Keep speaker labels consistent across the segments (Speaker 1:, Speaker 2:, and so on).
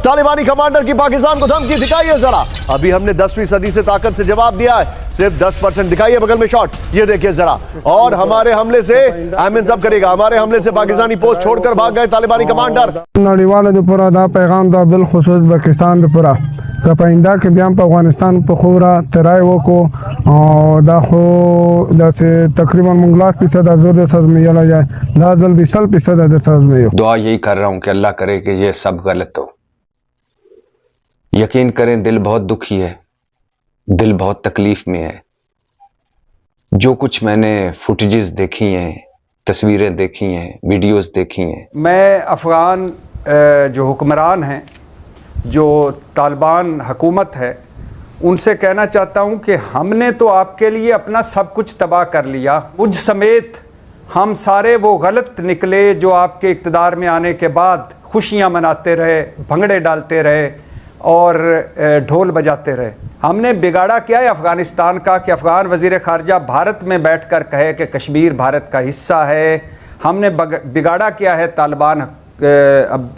Speaker 1: तालिबानी कमांडर की पाकिस्तान को धमकी दिखाइए जरा। अभी हमने 10वीं सदी से ताकत से जवाब दिया है, सिर्फ 10%। दिखाइए बगल में शॉट, ये देखिए जरा। और हमारे हमले से आमिन सब करेगा, हमारे हमले से पाकिस्तानी पोस्ट छोड़कर भाग गए तालिबानी कमांडर।
Speaker 2: पैगाम दा बिलखुसूस पाकिस्तान पूरा कपाइंदा के बयान पर अफगानिस्तान पर खूरा तराइवो को दाखो जैसे तकरीबन 50% आज़ाद सज में चला जाए, लाजल 20% आज़ाद सज में।
Speaker 3: दुआ यही कर रहा हूँ कि अल्लाह करे कि ये सब गलत हो। यकीन करें दिल बहुत दुखी है, दिल बहुत तकलीफ में है। जो कुछ मैंने फुटेजेस देखी हैं, तस्वीरें देखी हैं, वीडियोस देखी हैं।
Speaker 4: मैं अफ़गान जो हुक्मरान हैं, जो तालिबान हुकूमत है, उनसे कहना चाहता हूं कि हमने तो आपके लिए अपना सब कुछ तबाह कर लिया, मुझ समेत हम सारे वो गलत निकले जो आपके इक़्तिदार में आने के बाद खुशियां मनाते रहे, भंगड़े डालते रहे और ढोल बजाते रहे। हमने बिगाड़ा क्या है अफ़गानिस्तान का कि अफ़गान वज़ीर ख़ारजा भारत में बैठकर कहे कि कश्मीर भारत का हिस्सा है। हमने बिगाड़ा क्या है तालिबान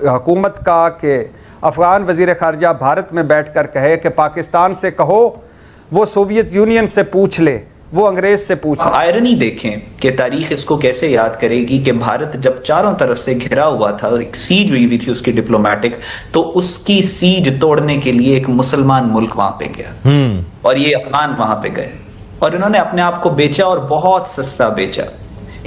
Speaker 4: हुकूमत का कि अफ़गान वज़ीर ख़ारजा भारत में बैठकर कहे कि पाकिस्तान से कहो वो सोवियत यूनियन से पूछ ले, वो अंग्रेज से पूछ ले।
Speaker 5: आयरनी देखें कि तारीख इसको कैसे याद करेगी कि भारत जब चारों तरफ से घिरा हुआ था, एक सीज हुई थी उसकी डिप्लोमेटिक, तो उसकी सीज तोड़ने के लिए एक मुसलमान मुल्क वहां पे गया और ये अफगान वहां पे गए और इन्होंने अपने आप को बेचा और बहुत सस्ता बेचा।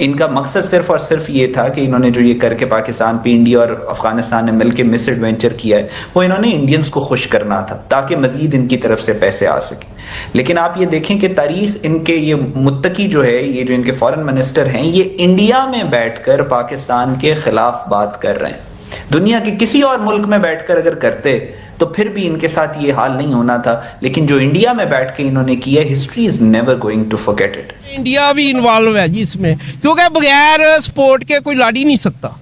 Speaker 5: इनका मकसद सिर्फ और सिर्फ ये था कि इन्होंने जो ये करके पाकिस्तान पे इंडिया और अफगानिस्तान ने मिलकर मिस एडवेंचर किया है, वो इन्होंने इंडियंस को खुश करना था ताकि मजीद इनकी तरफ से पैसे आ सके। लेकिन आप ये देखें कि तारीख इनके ये मुत्तकी जो है, ये जो इनके फॉरेन मिनिस्टर हैं, ये इंडिया में बैठकर पाकिस्तान के खिलाफ बात कर रहे हैं। दुनिया के किसी और मुल्क में बैठकर अगर करते तो फिर भी इनके साथ ये हाल नहीं होना था, लेकिन जो इंडिया में बैठ के इन्होंने किया, history is never going to forget it.
Speaker 6: India भी इन्वॉल्व है जी इसमें, क्योंकि बगैर सपोर्ट के कोई लड़ ही नहीं सकता।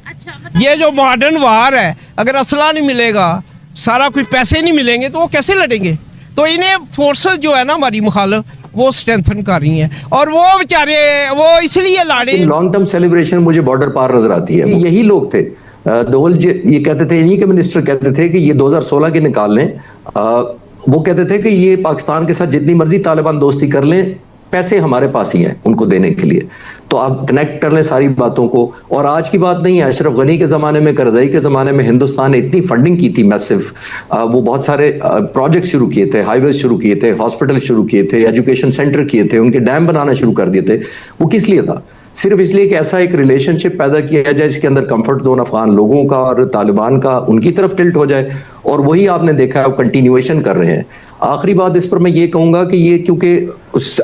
Speaker 6: ये जो मॉडर्न वार है, अगर असला नहीं मिलेगा, सारा कुछ पैसे नहीं मिलेंगे तो वो कैसे लड़ेंगे? तो इन्हें फोर्सेस जो है ना हमारी मुखालिफ, वो स्ट्रेंथन कर रही हैं और वो बेचारे वो इसलिए लड़े।
Speaker 7: लॉन्ग टर्म सेलिब्रेशन मुझे बॉर्डर पार नजर आती है। यही लोग थे ये कहते थे, इन्हीं के मिनिस्टर कहते थे कि ये 2016 के निकाल लें। वो कहते थे कि ये पाकिस्तान के साथ जितनी मर्जी तालिबान दोस्ती कर लें, पैसे हमारे पास ही हैं उनको देने के लिए। तो आप कनेक्ट कर लें सारी बातों को। और आज की बात नहीं है, अशरफ गनी के ज़माने में, करज़ई के ज़माने में हिंदुस्तान ने इतनी फंडिंग की थी मैसिव। वो बहुत सारे प्रोजेक्ट शुरू किए थे, हाईवे शुरू किए थे, हॉस्पिटल शुरू किए थे, एजुकेशन सेंटर किए थे, उनके डैम बनाना शुरू कर दिए थे। वो किस लिए था? सिर्फ इसलिए कि ऐसा एक रिलेशनशिप पैदा किया जाए जिसके अंदर कंफर्ट जोन अफगान लोगों का और तालिबान का उनकी तरफ टिल्ट हो जाए। और वही आपने देखा है, कंटिन्यूएशन कर रहे हैं। आखिरी बात इस पर मैं ये कहूँगा कि ये क्योंकि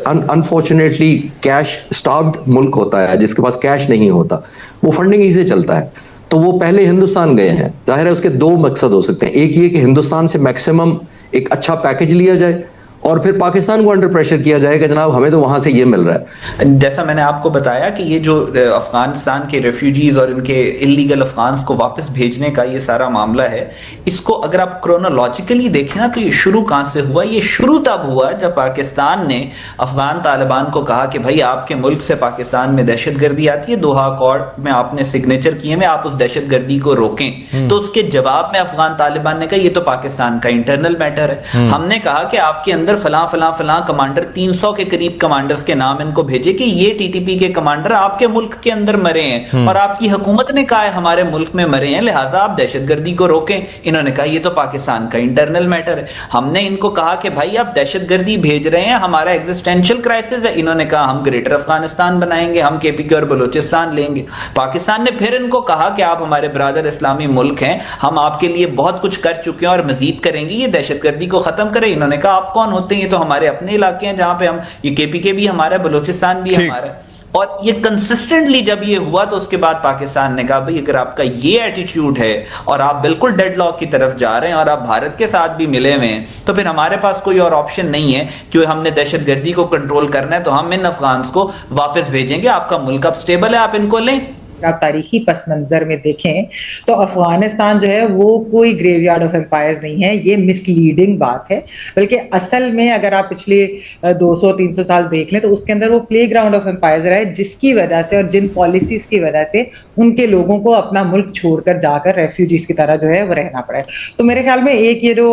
Speaker 7: अनफॉर्चुनेटली कैश स्टार्व्ड मुल्क होता है, जिसके पास कैश नहीं होता, वो फंडिंग ही से चलता है। तो वो पहले हिंदुस्तान गए हैं, जाहिर है उसके दो मकसद हो सकते हैं। एक ये कि हिंदुस्तान से मैक्सिमम एक अच्छा पैकेज लिया जाए और फिर पाकिस्तान को अंडर प्रेशर किया जाएगा, जनाब हमें तो वहां से ये मिल रहा है।
Speaker 5: जैसा मैंने आपको बताया कि ये जो अफगानिस्तान के रेफ्यूजीज और इनके इलीगल अफगान्स को वापस भेजने का ये सारा मामला है, इसको अगर आप क्रोनोलॉजिकली देखें ना, तो ये शुरू कहां से हुआ? ये शुरू तब हुआ जब पाकिस्तान ने अफगान तालिबान को कहा कि भाई आपके मुल्क से पाकिस्तान में दहशतगर्दी आती है, दोहा अकॉर्ड में आपने सिग्नेचर किए में, आप उस दहशतगर्दी को रोकें। तो उसके जवाब में अफगान तालिबान ने कहा ये तो पाकिस्तान का इंटरनल मैटर है। हमने कहा कि आपके अंदर फलां फलां फलां कमांडर, 300 के करीब कमांडर्स के नाम इनको भेजे कि ये टीटीपी के कमांडर आपके मुल्क के अंदर मरे हैं और आपकी हुकूमत ने कहा है हमारे मुल्क में मरे हैं, लिहाजा आप दहशतगर्दी को रोकें। इन्होंने कहा ये तो पाकिस्तान का इंटरनल मैटर है। हमने इनको कहा कि भाई आप दहशतगर्दी भेज रहे हैं, हमारा एग्जिस्टेंशियल क्राइसिस है। इन्होंने कहा हम ग्रेटर अफगानिस्तान बनाएंगे, हम केपीके और बलूचिस्तान लेंगे। पाकिस्तान ने फिर इनको कहा कि आप हमारे ब्रादर इस्लामी मुल्क हैं, हम आपके लिए बहुत कुछ कर चुके हैं और मजीद करेंगे, ये दहशतगर्दी को खत्म करें। इन्होंने कहा आप कौन होते हैं? ये तो हमारे अपने इलाके हैं जहां पे हम, ये केपीके भी हमारा, बलूचिस्तान भी हमारा। और ये कंसिस्टेंटली जब ये हुआ तो उसके बाद पाकिस्तान ने कहा भाई अगर आपका ये एटीट्यूड है और आप बिल्कुल डेडलॉक की तरफ जा रहे हैं और आप भारत के साथ भी मिले हुए हैं, तो फिर हमारे पास कोई और ऑप्शन नहीं है कि हमने दहशतगर्दी को कंट्रोल करना है, तो हम इन अफगान्स को वापस भेजेंगे। आपका मुल्क अब स्टेबल है, आप इनको लें।
Speaker 8: आप तारीखी पस मंजर में देखें तो अफगानिस्तान जो है वो कोई ग्रेवयार्ड ऑफ एम्पायर्स नहीं है, ये मिसलीडिंग बात है। बल्कि असल में अगर आप पिछले 200-300 साल देख लें तो उसके अंदर वो प्ले ग्राउंड ऑफ एम्पायर्स रहा है, जिसकी वजह से और जिन पॉलिसीज की वजह से उनके लोगों को अपना मुल्क छोड़कर जाकर रेफ्यूजीज की तरह जो है वो रहना पड़ा है। तो मेरे ख्याल में एक ये जो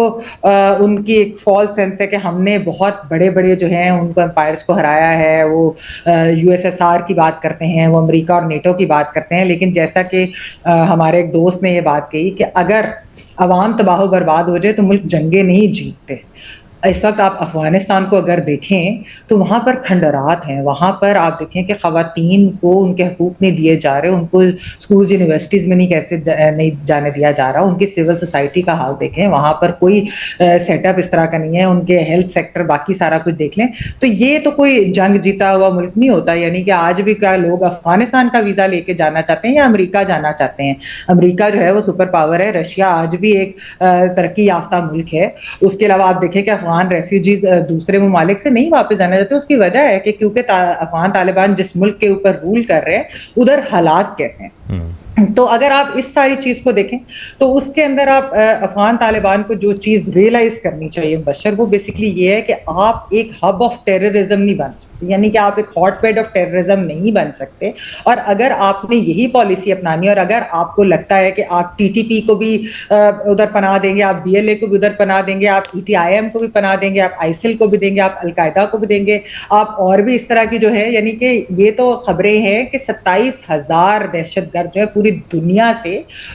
Speaker 8: उनकी एक फॉल्स सेंस है कि हमने बहुत बड़े बड़े जो हैं उनको एम्पायर्स को हराया है, वो यूएसएसआर की बात करते हैं, वो अमेरिका और नेटो की बात करते हैं, लेकिन जैसा कि हमारे एक दोस्त ने ये बात कही कि अगर अवाम तबाह बर्बाद हो जाए तो मुल्क जंगे नहीं जीतते। इस वक्त आप अफगानिस्तान को अगर देखें तो वहाँ पर खंडरात हैं, वहाँ पर आप देखें कि ख़वातीन को उनके हकूक़ नहीं दिए जा रहे, उनको स्कूल यूनिवर्सिटीज़ में नहीं जाने दिया जा रहा, उनकी सिविल सोसाइटी का हाल देखें, वहाँ पर कोई सेटअप इस तरह का नहीं है, उनके हेल्थ सेक्टर बाकी सारा कुछ देख लें। तो ये तो कोई जंग जीता हुआ मुल्क नहीं होता, यानी कि आज भी क्या लोग अफगानिस्तान का वीज़ा लेके जाना चाहते हैं या अमेरिका जाना चाहते हैं। अमेरिका जो है वो सुपर पावर है, रशिया आज भी एक तरक्की याफ्ता मुल्क है। उसके अलावा आप देखें कि अफगान रेफ्यूजीज दूसरे ममालिक से नहीं वापस जाना चाहते। उसकी वजह है कि क्योंकि अफगान तालिबान जिस मुल्क के ऊपर रूल कर रहे हैं उधर हालात कैसे हैं। तो अगर आप इस सारी चीज को देखें तो उसके अंदर आप अफगान तालिबान को जो चीज रियलाइज करनी चाहिए बशर, वो बेसिकली ये है कि आप एक हब ऑफ टेररिज्म नहीं बन सकते, यानी कि आप एक हॉटबेड ऑफ टेररिज्म नहीं बन सकते। और अगर आपने यही पॉलिसी अपनानी है और अगर आपको लगता है कि आप टीटीपी को भी उधर पनाह देंगे, आप बीएलए को भी उधर पनाह देंगे, आप ईटीआईएम को भी पनाह देंगे, आप आईसिल को भी देंगे, आप अलकायदा को भी देंगे, आप और भी इस तरह की जो है, यानी कि ये तो खबरें हैं कि 27,000 दहशतगर्द जो है पूरी दुनिया से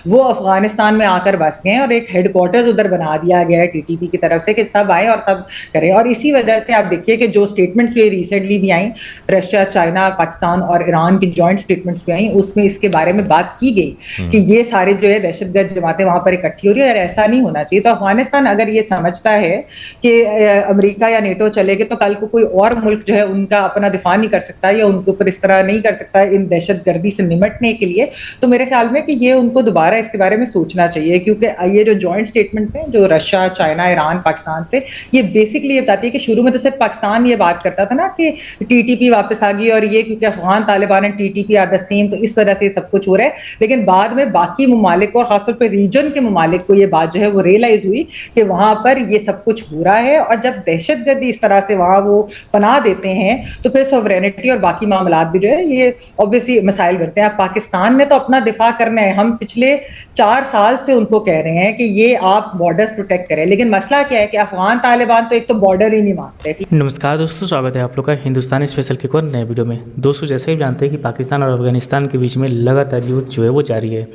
Speaker 8: वो अफगानिस्तान में आकर बस गए और एक हेडक्वार्टर्स उधर बना दिया गया है टीटीपी की तरफ से कि सब आए और सब करें। और इसी वजह से आप देखिए कि जो स्टेटमेंट्स भी रिसेंटली भी आई, रशिया, चाइना, पाकिस्तान और ईरान की जॉइंट स्टेटमेंट्स भी आई, उसमें इसके बारे में बात की गई कि ये सारे जो है दहशतगर्द जमातें वहां पर इकट्ठी हो रही है और ऐसा नहीं होना चाहिए। तो अफगानिस्तान अगर ये समझता है कि अमेरिका या नेटो चलेगे तो कल को कोई और मुल्क जो है उनका अपना दिफा नहीं कर सकता या उनके ऊपर इस तरह नहीं कर सकता इन दहशतगर्दी से निपटने के लिए, तो मेरे ख्याल में कि ये उनको दोबारा इसके बारे में सोचना चाहिए। क्योंकि ये जो जॉइंट स्टेटमेंट्स हैं जो रशिया, चाइना, ईरान, पाकिस्तान से, ये बेसिकली ये बताती है कि शुरू में तो सिर्फ पाकिस्तान ये बात करता था ना कि टीटीपी वापस आ गई और ये क्योंकि Afghan Taliban and TTP are the same, तो इस वजह से सब कुछ हो रहा है। लेकिन बाद में बाकी ममालिक को और खासतौर पर रीजन के ममालिक को ये बात जो है वो रियलाइज हुई कि वहां पर ये सब कुछ हो रहा है और जब दहशतगर्दी इस तरह से वहां वो पनाह देते हैं तो फिर सॉवरेनिटी और बाकी मामलात भी जो है ये ऑब्वियसली मसाइल बनते हैं। पाकिस्तान ने तो अपना दिफा करना है, हम पिछले 4 साल से उनको कह रहे हैं कि ये आप बॉर्डर प्रोटेक्ट करें, लेकिन मसला क्या है कि अफगान तालिबान तो एक तो बॉर्डर ही नहीं मानते।
Speaker 9: नमस्कार दोस्तों, स्वागत है आप लोग का हिंदुस्तानी स्पेशल के एक और नए वीडियो में। दोस्तों जैसे ही जानते हैं कि पाकिस्तान और अफगानिस्तान के बीच में लगातार युद्ध जो है वो जारी है।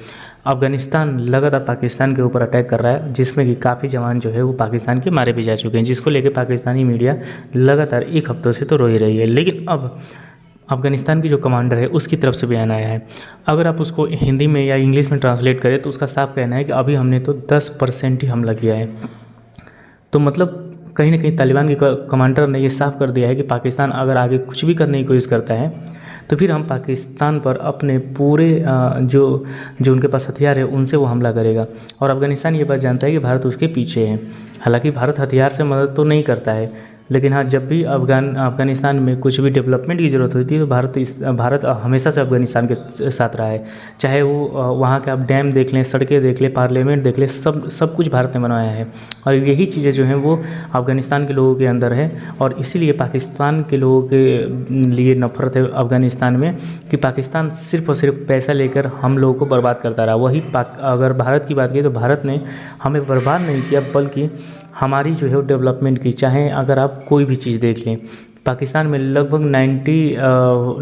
Speaker 9: अफगानिस्तान लगातार पाकिस्तान के ऊपर अटैक कर रहा है, जिसमें कि काफ़ी जवान जो है वो पाकिस्तान के मारे भी जा चुके हैं, जिसको लेकर पाकिस्तानी मीडिया लगातार एक हफ्तों से तो रो ही रही है। लेकिन अब अफगानिस्तान की जो कमांडर है उसकी तरफ से बयान आया है। अगर आप उसको हिंदी में या इंग्लिश में ट्रांसलेट करें तो उसका साफ कहना है कि अभी हमने तो 10% ही हमला किया है। तो मतलब कहीं ना कहीं तालिबान के कमांडर ने ये साफ कर दिया है कि पाकिस्तान अगर आगे कुछ भी करने की कोशिश करता है तो फिर हम पाकिस्तान पर अपने पूरे जो उनके पास हथियार है उनसे वो हमला करेगा। और अफगानिस्तान ये बात जानता है कि भारत उसके पीछे है। हालांकि भारत हथियार से मदद तो नहीं करता है, लेकिन हाँ, जब भी अफगानिस्तान में कुछ भी डेवलपमेंट की ज़रूरत होती है तो भारत हमेशा से अफगानिस्तान के साथ रहा है। चाहे वो वहाँ के आप डैम देख लें, सड़कें देख लें, पार्लियामेंट देख लें, सब कुछ भारत ने बनवाया है। और यही चीज़ें जो हैं वो अफगानिस्तान के लोगों के अंदर है और इसीलिए पाकिस्तान के लोगों के लिए नफरत है अफगानिस्तान में कि पाकिस्तान सिर्फ और सिर्फ पैसा लेकर हम लोगों को बर्बाद करता रहा। वही अगर भारत की बात की तो भारत ने हमें बर्बाद नहीं किया बल्कि हमारी जो है वो डेवलपमेंट की। चाहे अगर आप कोई भी चीज़ देख लें, पाकिस्तान में लगभग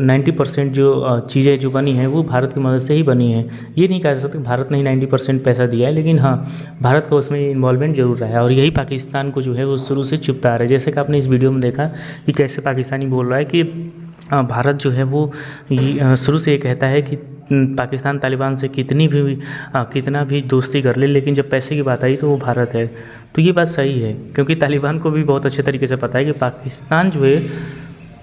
Speaker 9: 90% जो चीज़ें जो बनी हैं वो भारत की मदद से ही बनी हैं। ये नहीं कह सकते भारत ने ही 90% पैसा दिया है, लेकिन हाँ, भारत का उसमें इन्वॉल्वमेंट जरूर रहा है और यही पाकिस्तान को जो है वो शुरू से चुपता आ रहा है। जैसे कि आपने इस वीडियो में देखा कि कैसे पाकिस्तानी बोल रहा है कि भारत जो है वो शुरू से ये कहता है कि पाकिस्तान तालिबान से कितना भी दोस्ती कर ले, लेकिन जब पैसे की बात आई तो वो भारत है। तो ये बात सही है, क्योंकि तालिबान को भी बहुत अच्छे तरीके से पता है कि पाकिस्तान जो है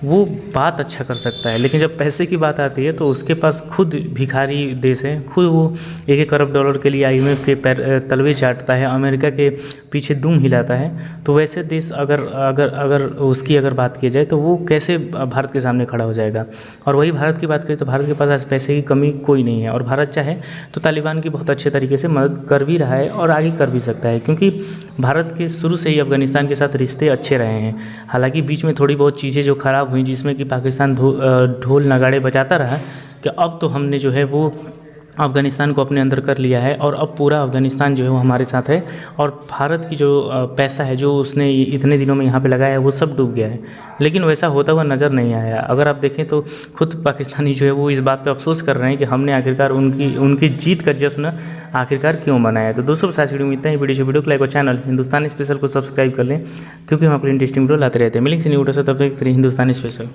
Speaker 9: वो बात अच्छा कर सकता है, लेकिन जब पैसे की बात आती है तो उसके पास खुद भिखारी देश है, खुद वो $1 अरब के लिए IMF के तलवे चाटता है, अमेरिका के पीछे दुम हिलाता है। तो वैसे देश अगर उसकी अगर बात की जाए तो वो कैसे भारत के सामने खड़ा हो जाएगा। और वही भारत की बात करें तो भारत के पास आज पैसे की कमी कोई नहीं है, और भारत चाहे तो तालिबान की बहुत अच्छे तरीके से मदद कर भी रहा है और आगे कर भी सकता है, क्योंकि भारत के शुरू से ही अफगानिस्तान के साथ रिश्ते अच्छे रहे हैं। हालांकि बीच में थोड़ी बहुत चीज़ें जो ख़राब हुई, जिसमें कि पाकिस्तान ढोल नगाड़े बजाता रहा कि अब तो हमने जो है वो अफ़गानिस्तान को अपने अंदर कर लिया है और अब पूरा अफ़गानिस्तान जो है वो हमारे साथ है, और भारत की जो पैसा है जो उसने इतने दिनों में यहाँ पे लगाया है वो सब डूब गया है। लेकिन वैसा होता हुआ नज़र नहीं आया। अगर आप देखें तो खुद पाकिस्तानी जो है वो इस बात पे अफसोस कर रहे हैं कि हमने आखिरकार उनकी जीत का जश्न आखिरकार क्यों मनाया। तो दोस्तों आज वीडियो में इतना ही। वीडियो को लाइक और चैनल हिंदुस्तानी स्पेशल को सब्सक्राइब कर लें, क्योंकि हम अपनी इंटरेस्टिंग वीडियो लाते रहते हैं। मिलेंगे न्यू वीडियो से, तब तक हिंदुस्तानी स्पेशल।